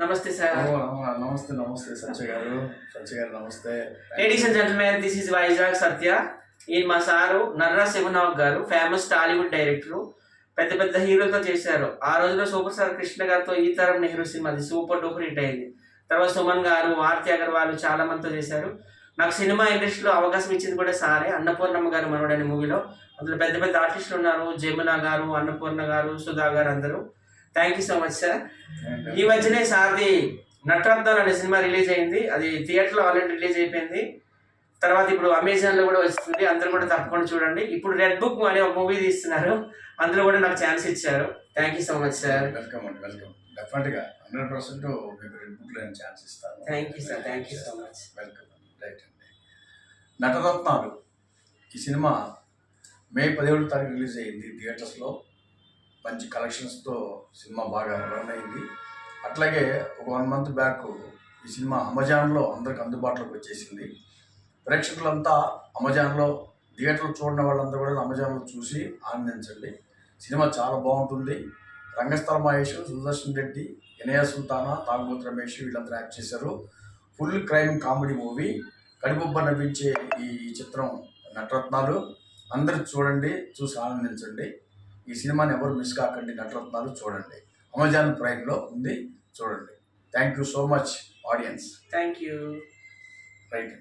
నమస్తే సార్. నమస్తే నమస్తే సత్య గారు నమస్తే. Ladies and gentlemen, this is Vizag Satya. ఈయన మా సారు నర్రా శివనాగ్ గారు, ఫేమస్ టాలీవుడ్ డైరెక్టరు. పెద్ద పెద్ద హీరోలతో చేశారు. ఆ రోజుల్లో సూపర్ స్టార్ కృష్ణ గారితో ఈ తరం నెహ్రూ సినిమా అది సూపర్ డూపర్ హిట్ అయింది. తర్వాత సుమన్ గారు, ఆర్తి అగర్వాల్ చాలా మందితో చేశారు. నాకు సినిమా ఇండస్ట్రీలో అవకాశం ఇచ్చింది కూడా సారే. అన్నపూర్ణమ్మ గారు మనవడు అనే మూవీలో. అందులో పెద్ద పెద్ద ఆర్టిస్టులు ఉన్నారు. జమున గారు, అన్నపూర్ణ గారు, సుధా గారు అందరూ. Thank you so much sir. ఈ మధ్యనే సార్ది నటరత్నాలు అనే సినిమా రిలీజ్ అయింది. అది థియేటర్లో ఆల్రెడీ రిలీజ్ అయిపోయింది. తర్వాత ఇప్పుడు అమెజాన్లో కూడా వస్తుంది. అందరూ కూడా తప్పకుండా చూడండి. ఇప్పుడు రెడ్ బుక్ అనే ఒక మూవీ తీస్తున్నారు. అందులో కూడా నాకు ఛాన్స్ ఇచ్చారు. Thank you so much sir. Welcome అండి, వెల్కమ్. డెఫినెట్గా 100% మీకు రెడ్ బుక్లో ఛాన్స్ ఇస్తాను. Thank you sir, thank you so much. Welcome. Right అండి. నటరత్నాలు ఈ సినిమా మే 17వ తారీఖు రిలీజ్ అయ్యింది థియేటర్స్లో. మంచి కలెక్షన్స్తో సినిమా బాగా రన్ అయింది. అట్లాగే ఒక 1 మంత్ బ్యాక్ ఈ సినిమా అమెజాన్లో అందరికి అందుబాటులోకి వచ్చేసింది. ప్రేక్షకులంతా అమెజాన్లో, థియేటర్లో చూడని వాళ్ళంతా కూడా అమెజాన్లో చూసి ఆనందించండి. సినిమా చాలా బాగుంటుంది. రంగస్థల మహేష్, సుదర్శన్ రెడ్డి, ఇనయ సుల్తానా, తాగుబోతు రమేష్ వీళ్ళందరూ యాక్ట్ చేశారు. Full crime comedy movie. కడుపుబ్బ నవ్వించే ఈ చిత్రం నటరత్నాలు. అందరూ చూడండి, చూసి ఆనందించండి. ఈ సినిమాని ఎవరు మిస్ కాకండి. నటరత్నాలు చూడండి. అమెజాన్ ప్రైమ్లో ఉంది, చూడండి. Thank you so much audience. Thank you. Right.